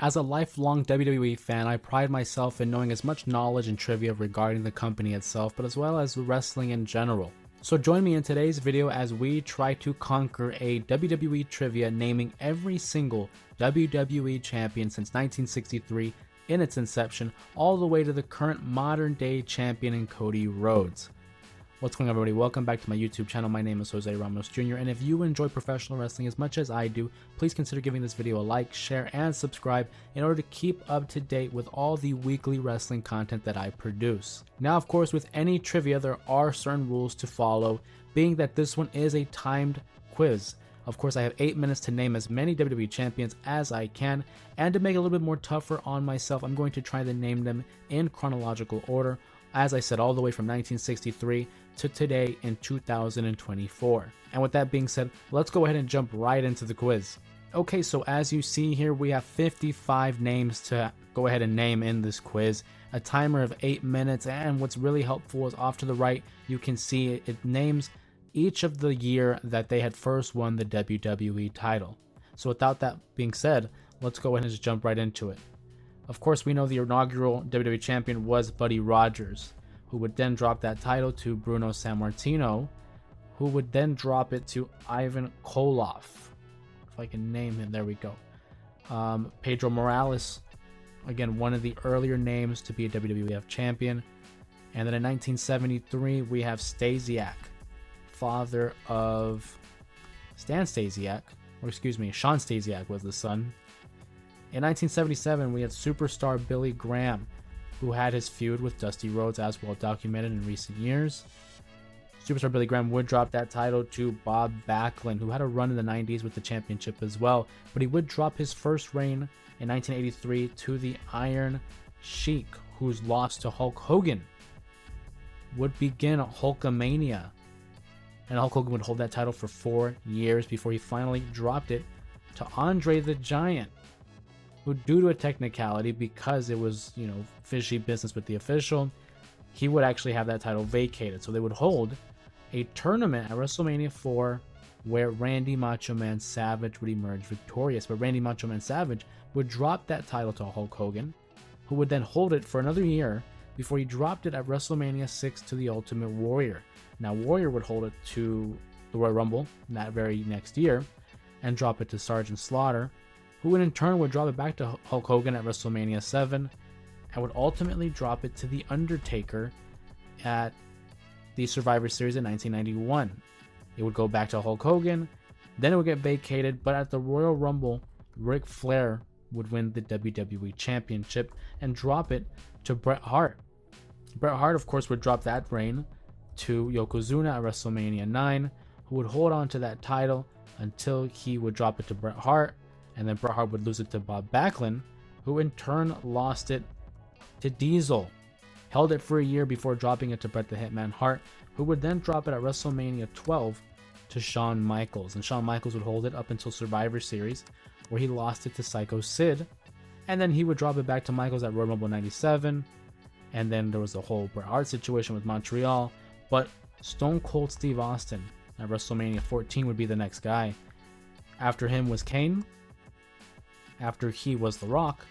As a lifelong WWE fan, I pride myself in knowing as much knowledge and trivia regarding the company itself, but as well as wrestling in general. So join me in today's video as we try to conquer a WWE trivia naming every single WWE champion since 1963 in its inception, all the way to the current modern day champion in Cody Rhodes. What's going on, everybody? Welcome back to my YouTube channel. My name is Jose Ramos Jr. and if you enjoy professional wrestling as much as I do, please consider giving this video a like, share, and subscribe in order to keep up to date with all the weekly wrestling content that I produce. Now, of course, with any trivia, there are certain rules to follow, being that this one is a timed quiz. Of course, I have 8 minutes to name as many WWE champions as I can, and to make it a little bit more tougher on myself, I'm going to try to name them in chronological order. As I said, all the way from 1963 to today in 2024. And with that being said, let's go ahead and jump right into the quiz. Okay, so as you see here, we have 55 names to go ahead and name in this quiz. A timer of 8 minutes, and what's really helpful is off to the right, you can see it names each of the year that they had first won the WWE title. So without that being said, let's go ahead and just jump right into it. Of course, we know the inaugural WWE champion was Buddy Rogers, who would then drop that title to Bruno Sammartino, who would then drop it to Ivan Koloff. If I can name him, there we go. Pedro Morales, again, one of the earlier names to be a WWF champion. And then in 1973, we have Stasiak, father of Stan Stasiak, or excuse me, Sean Stasiak was the son. In 1977, we had superstar Billy Graham, who had his feud with Dusty Rhodes as well documented in recent years. Superstar Billy Graham would drop that title to Bob Backlund, who had a run in the 90s with the championship as well, but he would drop his first reign in 1983 to the Iron Sheik, whose loss to Hulk Hogan would begin Hulkamania. And Hulk Hogan would hold that title for 4 years before he finally dropped it to Andre the Giant, who, due to a technicality, because it was, fishy business with the official, he would actually have that title vacated. So they would hold a tournament at WrestleMania 4 where Randy Macho Man Savage would emerge victorious. But Randy Macho Man Savage would drop that title to Hulk Hogan, who would then hold it for another year before he dropped it at WrestleMania 6 to the Ultimate Warrior. Now, Warrior would hold it to the Royal Rumble that very next year and drop it to Sergeant Slaughter, who in turn would drop it back to Hulk Hogan at WrestleMania 7 and would ultimately drop it to The Undertaker at the Survivor Series in 1991. It would go back to Hulk Hogan, then it would get vacated, but at the Royal Rumble, Ric Flair would win the WWE Championship and drop it to Bret Hart. Bret Hart, of course, would drop that reign to Yokozuna at WrestleMania 9, who would hold on to that title until he would drop it to Bret Hart, and then Bret Hart would lose it to Bob Backlund, who in turn lost it to Diesel. Held it for a year before dropping it to Bret the Hitman Hart, who would then drop it at WrestleMania 12 to Shawn Michaels. And Shawn Michaels would hold it up until Survivor Series, where he lost it to Psycho Sid. And then he would drop it back to Michaels at Royal Rumble 97. And then there was the whole Bret Hart situation with Montreal. But Stone Cold Steve Austin at WrestleMania 14 would be the next guy. After him was Kane. After he was The Rock,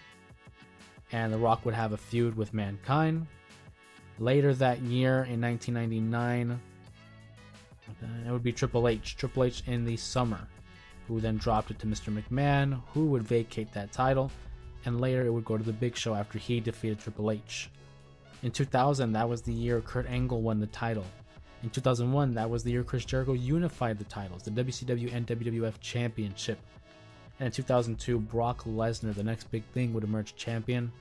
and The Rock would have a feud with Mankind. Later that year in 1999, it would be Triple H in the summer, who then dropped it to Mr. McMahon, who would vacate that title, and later it would go to the Big Show after he defeated Triple H. In 2000, that was the year Kurt Angle won the title. In 2001, that was the year Chris Jericho unified the titles, the WCW and WWF Championship. And in 2002, Brock Lesnar, the next big thing, would emerge champion,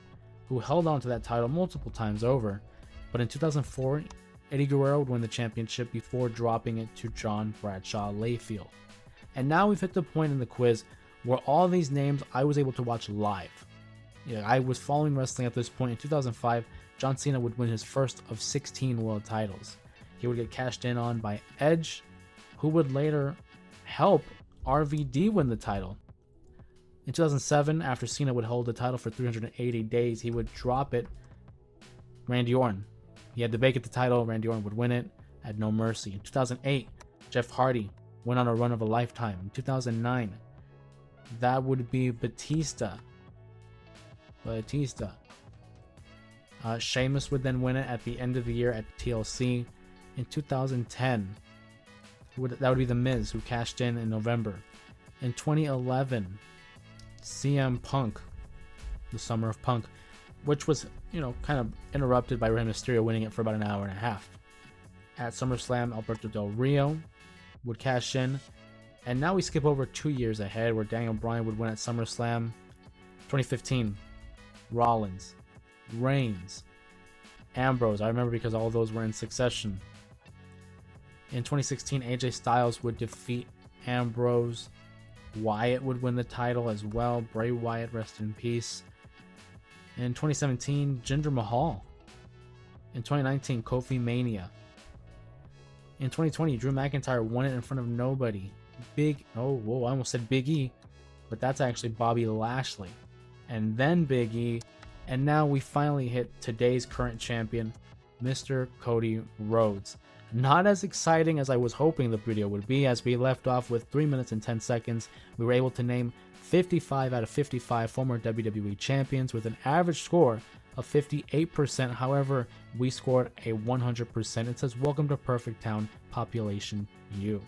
who held on to that title multiple times over. But in 2004, Eddie Guerrero would win the championship before dropping it to John Bradshaw Layfield. And now we've hit the point in the quiz where all these names I was able to watch live. I was following wrestling at this point. In 2005, John Cena would win his first of 16 world titles. He would get cashed in on by Edge, who would later help RVD win the title. In 2007, after Cena would hold the title for 380 days, he would drop it Randy Orton. He had to vacate the title, Randy Orton would win it at No Mercy. In 2008, Jeff Hardy went on a run of a lifetime. In 2009, that would be Batista Batista. Sheamus would then win it at the end of the year at TLC. In 2010, that would be The Miz, who cashed in November. In 2011, CM Punk, the Summer of Punk, which was, kind of interrupted by Rey Mysterio winning it for about an hour and a half. At SummerSlam, Alberto Del Rio would cash in. And now we skip over 2 years ahead, where Daniel Bryan would win at SummerSlam. 2015, Rollins, Reigns, Ambrose. I remember because all those were in succession. In 2016, AJ Styles would defeat Ambrose. Wyatt would win the title as well. Bray Wyatt, rest in peace. In 2017, Jinder Mahal. In 2019, Kofi Mania. In 2020, Drew McIntyre won it in front of nobody. I almost said Big E, but that's actually Bobby Lashley. And then Big E. And now we finally hit today's current champion, Mr. Cody Rhodes. Not as exciting as I was hoping the video would be, as we left off with 3 minutes and 10 seconds. We were able to name 55 out of 55 former WWE champions with an average score of 58%. However, we scored a 100%. It says, welcome to Perfect Town, population U.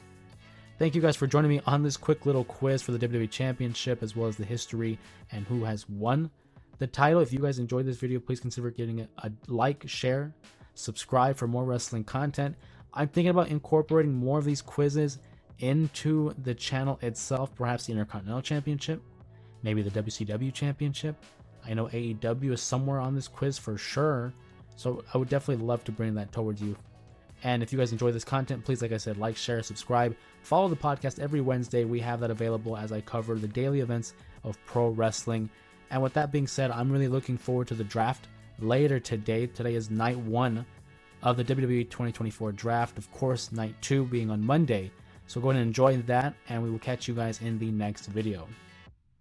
Thank you guys for joining me on this quick little quiz for the WWE Championship, as well as the history and who has won the title. If you guys enjoyed this video, please consider giving it a like, share, subscribe for more wrestling content. I'm thinking about incorporating more of these quizzes into the channel itself, perhaps the Intercontinental Championship, maybe the WCW Championship. I know AEW is somewhere on this quiz for sure, so I would definitely love to bring that towards you. And if you guys enjoy this content, please, like I said, like, share, subscribe, follow the podcast every Wednesday. We have that available as I cover the daily events of pro wrestling. And with that being said, I'm really looking forward to the draft later today. Today is night 1 of the WWE 2024 draft. Of course, night 2 being on Monday. So go ahead and enjoy that, and we will catch you guys in the next video.